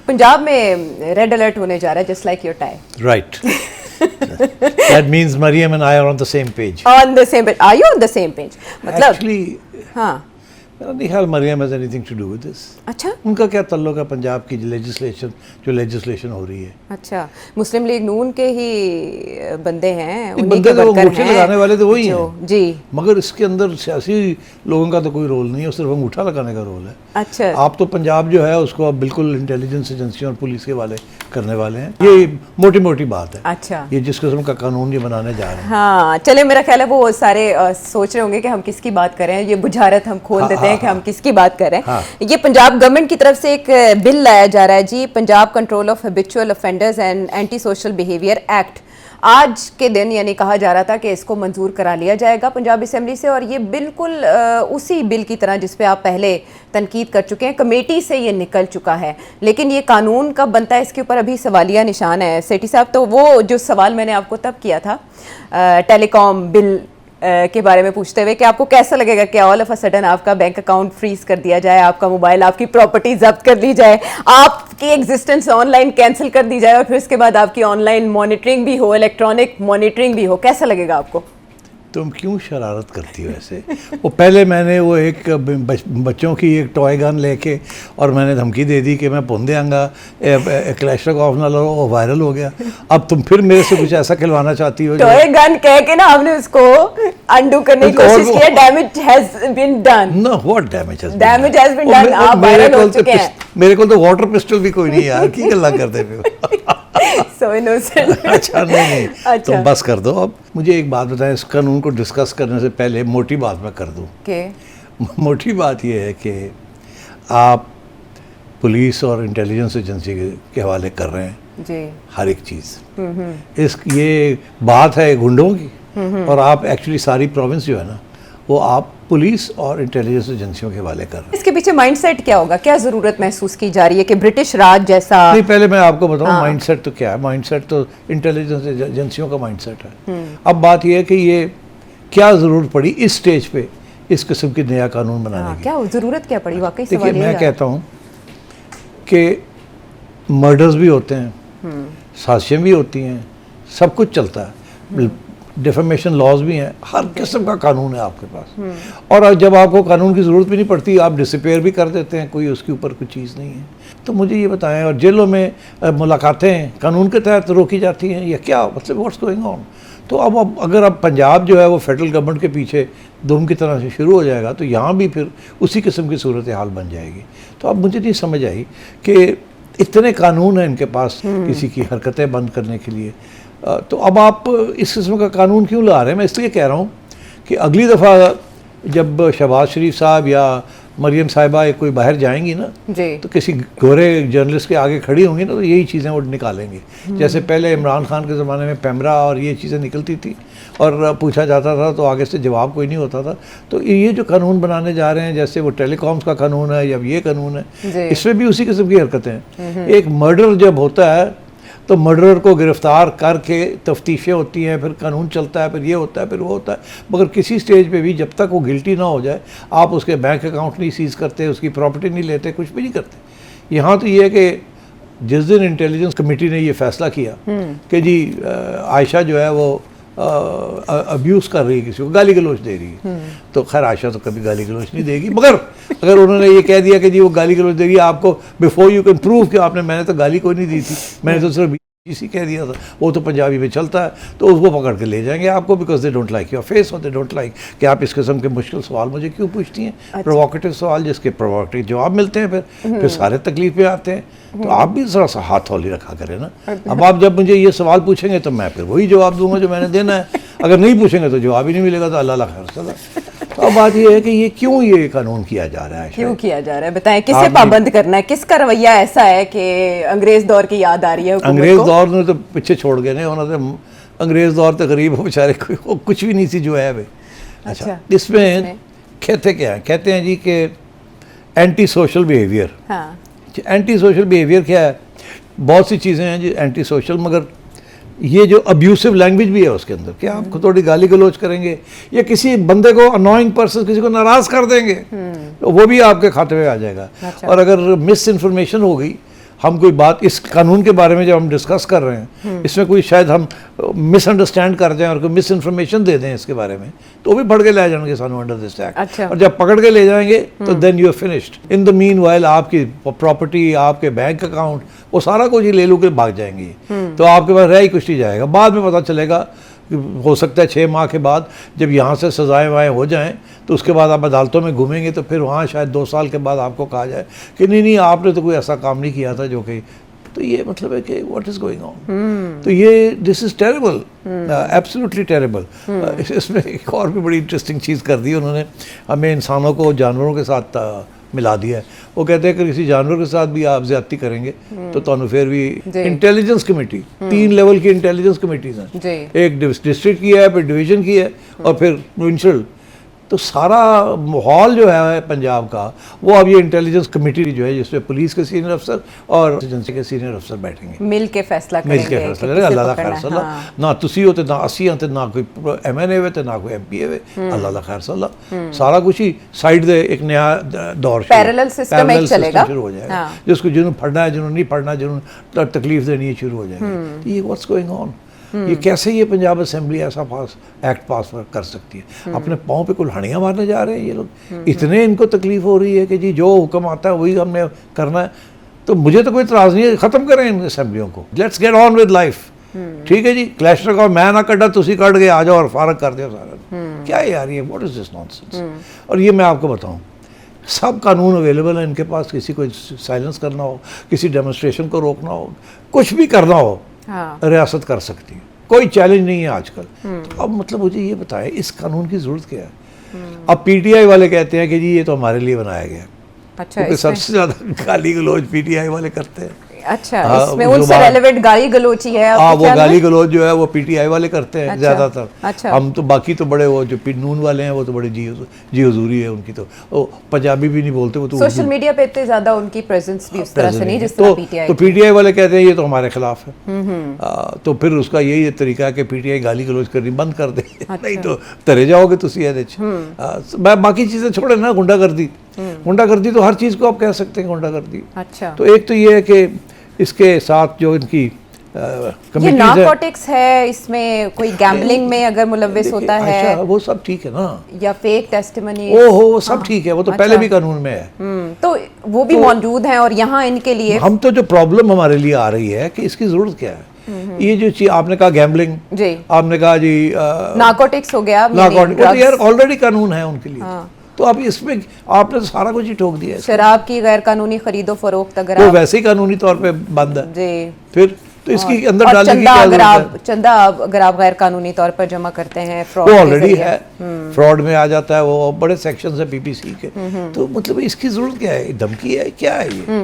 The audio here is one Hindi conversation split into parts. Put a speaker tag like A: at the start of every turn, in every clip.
A: पंजाब में रेड अलर्ट होने जा रहा है, just like your tie.
B: Right. That means Mariam and I are on the same page.
A: On the same page. Are you on the same page? मतलब
B: Actually,
A: हाँ.
B: मेरा नहीं ख्याल Maryam has anything to do with this.
A: अच्छा.
B: उनका क्या ताल्लुक है पंजाब की लेजिस्लेशन हो रही है.
A: अच्छा, मुस्लिम लीग नून के ही बंदे हैं, उन्हीं
B: बंदे
A: के
B: तो
A: वर्कर
B: अंगूठे
A: हैं
B: लगाने वाले तो वही हैं.
A: जी.
B: मगर इसके अंदर सियासी लोगों का तो कोई रोल नहीं है, सिर्फ अंगूठा लगाने का रोल है.
A: अच्छा.
B: आप तो पंजाब जो है उसको अब बिल्कुल इंटेलिजेंस एजेंसियों और पुलिस के वाले करने वाले हैं. ये मोटी मोटी बात है.
A: अच्छा.
B: ये जिस किस्म का कानून ये बनाने जा रहे हैं.
A: हाँ, चले, मेरा ख्याल है वो सारे सोच रहे होंगे कि हम किसकी बात कर रहे हैं. ये बुझारत हम खोल देते हैं कि हम किसकी बात कर रहे हैं.
B: हाँ.
A: ये पंजाब गवर्नमेंट की तरफ से एक बिल लाया जा रहा है जी, Punjab control of habitual offenders and anti social behaviour act. आज के दिन यानी कहा जा रहा था कि इसको मंजूर करा लिया जाएगा पंजाब असेंबली से, और ये बिल्कुल उसी बिल की तरह जिस पे आप पहले तनकीद कर चुके हैं, कमेटी से ये निकल चुका है. लेकिन ये कानून कब बनता है, इसके ऊपर अभी सवालिया निशान है. सेठी साहब, तो वो जो सवाल मैंने आपको तब किया था टेलीकॉम बिल के बारे में पूछते हुए कि आपको कैसा लगेगा कि ऑल ऑफ अ सडन आपका बैंक अकाउंट फ्रीज कर दिया जाए, आपका मोबाइल, आपकी प्रॉपर्टी जब्त कर दी जाए, आपकी एग्जिस्टेंस ऑनलाइन कैंसिल कर दी जाए, और फिर उसके बाद आपकी ऑनलाइन मॉनिटरिंग भी हो, इलेक्ट्रॉनिक मॉनिटरिंग भी हो. कैसा लगेगा आपको?
B: तुम क्यों शरारत करती हो ऐसे? वो पहले मैंने वो एक बच्चों की एक टॉय गन लेके और मैंने धमकी दे दी कि मैं पुन देंगा, क्लैश ऑफ ना लो, वो वायरल हो गया. अब तुम फिर मेरे से कुछ ऐसा खिलवाना चाहती हो?
A: टॉय गन कह के ना हमने उसको अंडू करने की कोशिश की है. Damage has been done.
B: No, what damage has
A: been done. आप वायरल हो चुके हैं.
B: मेरे को तो वाटर पिस्टल भी कोई नहीं है यार, की गल्ला करते हो?
A: So innocent.
B: अच्छा, नहीं.
A: अच्छा.
B: तुम बस कर दो. अब मुझे एक बात बताएं, इस कानून को डिस्कस करने से पहले मोटी बात मैं कर दूं. मोटी बात यह है कि आप पुलिस और इंटेलिजेंस एजेंसी के हवाले कर रहे हैं
A: जी
B: हर एक चीज़. ये बात है गुंडों की, और आप एक्चुअली सारी प्रोविंस जो है ना वो आप पुलिस और इंटेलिजेंस एजेंसियों के हवाले कर रहे हैं.
A: इसके पीछे माइंडसेट क्या होगा? क्या ज़रूरत महसूस की जा रही है कि ब्रिटिश राज जैसा?
B: नहीं, पहले मैं आपको बताऊं माइंडसेट तो क्या है. माइंडसेट तो इंटेलिजेंस एजेंसियों का माइंडसेट है. अब बात यह है कि ये क्या ज़रूरत पड़ी इस स्टेज पे इस किस्म की नया कानून बनाने की?
A: क्या ज़रूरत क्या पड़ी वाकई?
B: देखिए, मैं कहता हूँ कि मर्डर्स भी होते हैं, साजिशें भी होती हैं, सब कुछ चलता है, डिफेमेशन लॉज भी हैं, हर किस्म का कानून है आपके पास. और जब आपको कानून की ज़रूरत भी नहीं पड़ती, आप डिसअपेयर भी कर देते हैं, कोई उसके ऊपर कोई चीज़ नहीं है. तो मुझे ये बताएं, और जेलों में मुलाकातें कानून के तहत रोकी जाती हैं या क्या? मतलब व्हाट्स गोइंग ऑन? तो अब अगर अब पंजाब जो है वो फेडरल गवर्नमेंट के पीछे दुम की तरह से शुरू हो जाएगा, तो यहाँ भी फिर उसी किस्म की सूरत हाल बन जाएगी. तो अब मुझे नहीं समझ आई कि इतने कानून हैं इनके पास किसी की हरकतें बंद करने के लिए, तो अब आप इस किस्म का कानून क्यों ला रहे हैं? मैं इसलिए कह रहा हूँ कि अगली दफ़ा जब शहबाज शरीफ साहब या मरियम साहिबा कोई बाहर जाएंगी ना
A: जी,
B: तो किसी गोरे जर्नलिस्ट के आगे खड़ी होंगी ना, तो यही चीज़ें वो निकालेंगे. जैसे पहले इमरान खान के ज़माने में पैमरा और ये चीज़ें निकलती थी और पूछा जाता था तो आगे से जवाब कोई नहीं होता था. तो ये जो कानून बनाने जा रहे हैं, जैसे वो टेलीकॉम्स का कानून है या ये कानून है, इसमें भी उसी किस्म की हरकतें हैं. एक मर्डर जब होता है तो मर्डरर को गिरफ़्तार करके तफ्तीशें होती हैं, फिर कानून चलता है, फिर ये होता है, फिर वो होता है. मगर किसी स्टेज पे भी जब तक वो गिल्टी ना हो जाए, आप उसके बैंक अकाउंट नहीं सीज़ करते, उसकी प्रॉपर्टी नहीं लेते, कुछ भी नहीं करते. यहाँ तो ये है कि जिस दिन इंटेलिजेंस कमेटी ने ये फ़ैसला किया कि जी आयशा जो है वो अब्यूज़ कर रही है, किसी को गाली गलौज दे रही है, तो खैर आयशा तो कभी गाली गलौज नहीं देगी. मगर अगर उन्होंने ये कह दिया कि जी वो गाली गलौज दे रही है, आपको बिफोर यू कैन प्रूव कि आपने, मैंने तो गाली कोई नहीं दी थी, मैंने तो सिर्फ इसी कह दिया था, वो तो पंजाबी में चलता है, तो उसको पकड़ के ले जाएंगे आपको, because they don't like your face और दे डोंट लाइक कि आप इस किस्म के मुश्किल सवाल मुझे क्यों पूछती हैं.
A: अच्छा.
B: प्रोवोकेटिव सवाल जिसके प्रोवोकेटिव जवाब मिलते हैं, फिर सारे तकलीफ में आते हैं. तो आप भी ज़रा सा हाथ हौली रखा करें ना. अब आप जब मुझे ये सवाल पूछेंगे तो मैं फिर वही जवाब दूंगा जो मैंने देना है. अगर नहीं पूछेंगे तो जवाब ही नहीं मिलेगा, तो अल्लाह खैर सदा. तो अब बात ये है कि ये क्यों ये कानून किया जा रहा है,
A: क्यों किया जा रहा है? बताएं, किससे पाबंद करना है? किसका रवैया ऐसा है कि अंग्रेज दौर की याद आ रही है?
B: अंग्रेज दौर ने तो पीछे छोड़ गए ना, उन्होंने अंग्रेज दौर तक गरीब हो बेचारे, कुछ भी नहीं थी जो है वे. अच्छा, इसमें कहते क्या है? कहते हैं जी कि एंटी सोशल बिहेवियर.
A: हाँ,
B: एंटी सोशल बिहेवियर क्या है? बहुत सी चीज़ें हैं जी एंटी सोशल, मगर ये जो अब्यूसिव लैंग्वेज भी है उसके अंदर, क्या आप थोड़ी गाली गलौज करेंगे या किसी बंदे को अनोइंग पर्सन किसी को नाराज़ कर देंगे, तो वो भी आपके खाते में आ जाएगा.
A: अच्छा.
B: और अगर मिस इन्फॉर्मेशन हो गई हम कोई बात इस कानून के बारे में जब हम डिस्कस कर रहे हैं, इसमें कोई शायद हम मिसअंडरस्टैंड कर जाएं और कोई मिस इन्फॉर्मेशन दे दें इसके बारे में, तो भी फड़ के ले जाएंगे सानू अंडर दिस एक्ट।
A: अच्छा।
B: और जब पकड़ के ले जाएंगे तो then you are finished. In the meanwhile आपकी प्रॉपर्टी, आपके बैंक अकाउंट, वो सारा कुछ ही ले लो के भाग जाएंगे। तो आपके पास रह ही कुछ नहीं जाएगा। बाद में पता चलेगा, हो सकता है 6 माह के बाद जब यहाँ से सजाएं वाएँ हो जाएं, तो उसके बाद आप अदालतों में घूमेंगे, तो फिर वहाँ शायद 2 साल के बाद आपको कहा जाए कि नहीं आपने तो कोई ऐसा काम नहीं किया था जो कि, तो ये मतलब है कि व्हाट इज़ गोइंग ऑन। तो ये this is terrible, absolutely terrible. इसमें एक और भी बड़ी इंटरेस्टिंग चीज़ कर दी उन्होंने, हमें इंसानों को जानवरों के साथ मिला दिया है। वो कहते हैं कि किसी जानवर के साथ भी आप ज्यादती करेंगे तो ਤੁਹਾਨੂੰ फिर भी इंटेलिजेंस कमेटी, 3 लेवल की इंटेलिजेंस कमेटीज हैं, एक डिस्ट्रिक्ट की है, फिर डिवीजन की है और फिर प्रोविंशियल। तो सारा माहौल जो है पंजाब का, वो अब ये इंटेलिजेंस कमेटी जो है, जिसमें पुलिस के सीनियर अफसर और एजेंसी के सीनियर अफसर बैठेंगे,
A: मिल के फैसला करेंगे,
B: मिल के फैसला करेंगे। अल्लाह दा खैर सल्ला, ना तुसी हो ते ना असी हैं ते ना कोई MNA वे ते ना कोई MP वे, अल्लाह दा खैर सल्ला। सारा कुछ ही साइड दे एक नया दौर
A: पैरेलल सिस्टम एक चलेगा,
B: शुरू हो जाएगा, जिसको जिन्होंने पढ़ना है, जिन्होंने नहीं पढ़ना, जिन्होंने तकलीफ देनी है, शुरू हो जाएगी। ये व्हाट्स गोइंग ऑन। ये कैसे ये पंजाब असेंबली ऐसा एक्ट पास कर सकती है? अपने पाँव पे कुल्हाड़ियाँ मारने जा रहे हैं ये लोग। इतने इनको तकलीफ हो रही है कि जी जो हुक्म आता है वही हमने करना है। तो मुझे तो कोई इतराज़ नहीं है, ख़त्म करें इन असेंबलियों को, let's get on with life. ठीक है जी, क्लैशर का मैं ना कटा, तुसी कट गए, आ जाओ और फारग कर दो सारा। क्या है यार ये, व्हाट इज़ दिस नॉनसेंस। और ये मैं आपको बताऊँ, सब कानून अवेलेबल है इनके पास। किसी को साइलेंस करना हो, किसी डेमोन्स्ट्रेशन को रोकना हो, कुछ भी करना हो, रियासत कर सकती है, कोई चैलेंज नहीं है आजकल। तो अब मतलब मुझे ये बताएं, इस कानून की ज़रूरत क्या है? अब PTI वाले कहते हैं कि जी ये तो हमारे लिए बनाया गया।
A: अच्छा,
B: क्योंकि सबसे ज़्यादा गाली गलौज PTI वाले करते हैं।
A: अच्छा, इसमें उनसे रेलेवेंट गाली गलोची है।
B: हाँ, वो गाली गलौज जो है वो PTI वाले करते हैं ज़्यादातर।
A: अच्छा।
B: हम तो बाकी तो बड़े, वो जो नून वाले हैं वो तो बड़े जी हुजूरी है उनकी, तो वो पंजाबी भी नहीं बोलते, वो तो
A: सोशल मीडिया पे इतने ज़्यादा उनकी प्रेजेंस भी उस तरह से नहीं जिस तरह PTI।
B: तो PTI वाले कहते हैं ये तो हमारे खिलाफ है। तो फिर उसका यही तरीका है कि PTI गाली गलौज करनी बंद कर दे, नहीं तो तरे जाओगे तुसी ਇਹਦੇ ਚ। बाकी चीज़ें छोड़े ना, गुंडागर्दी तो हर चीज़ को आप कह सकते हैं गुंडागर्दी।
A: अच्छा।
B: तो एक तो ये है कि इसके साथ जो इनकी
A: ये नारकोटिक्स है, इसमें कोई गैम्बलिंग में अगर मुलव्विस होता है,
B: अच्छा, वो सब ठीक है ना,
A: या फेक टेस्टिमनी,
B: ओहो वो सब ठीक है, वो तो पहले भी कानून में है।
A: तो वो भी मौजूद है। और यहाँ इनके लिए
B: हम तो जो प्रॉब्लम हमारे लिए आ रही है कि इसकी जरूरत क्या है। ये जो चीज आपने कहा गैम्बलिंग,
A: जी
B: आपने कहा जी
A: नारकोटिक्स हो गया,
B: नारकोटिक्स, तो यार ऑलरेडी कानून है उनके लिए। तो अब इसमें आपने तो सारा कुछ ही ठोक दिया है।
A: शराब की गैर कानूनी खरीदो फरोख्त अगर
B: वो वैसे ही कानूनी तौर पे बंद है
A: जी,
B: फिर तो इसकी अंदर डालने की क्या जरूरत है?
A: चंदा अगर आप गैर कानूनी तौर पर जमा करते हैं, फ्रॉड
B: वो ऑलरेडी है, फ्रॉड में आ जाता है, वो बड़े सेक्शंस है PPC के। तो मतलब इसकी जरूरत क्या है? धमकी है, क्या है ये?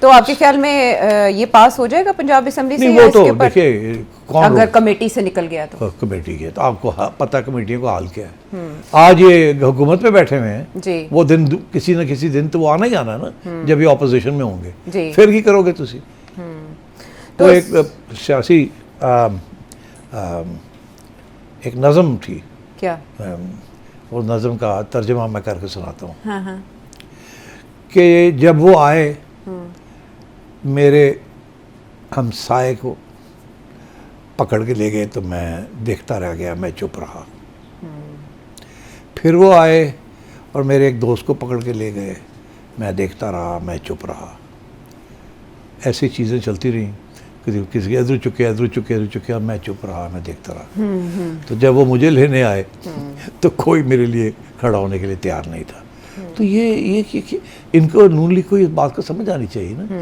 A: तो आपके ख्याल में ये पास हो जाएगा पंजाब असेंबली से?
B: नहीं, वो तो देखिए कौन
A: अगर कमेटी से निकल गया तो
B: कमेटी के, तो आपको पता कमेटियों का हाल क्या है। आज ये हुकूमत में बैठे हुए हैं
A: जी,
B: वो दिन किसी न किसी दिन तो वो आना ही आना ना, जब ये ऑपोजिशन में होंगे
A: जी।
B: फिर की करोगे तुसी? तो एक सियासी एक नज़म थी,
A: क्या
B: वो नज़म का तर्जुमा मैं करके सुनाता हूँ।
A: हाँ।
B: कि जब वो आए मेरे हमसाए को पकड़ के ले गए तो मैं देखता रह गया, मैं चुप रहा। फिर वो आए और मेरे एक दोस्त को पकड़ के ले गए, मैं देखता रहा, मैं चुप रहा। ऐसी चीज़ें चलती रहीं, किसी इधर चुके और मैं चुप रहा, मैं देखता रहा। तो जब वो मुझे लेने आए तो कोई मेरे लिए खड़ा होने के लिए तैयार नहीं था। तो ये इनको नून लीग को इस बात को समझ आनी चाहिए ना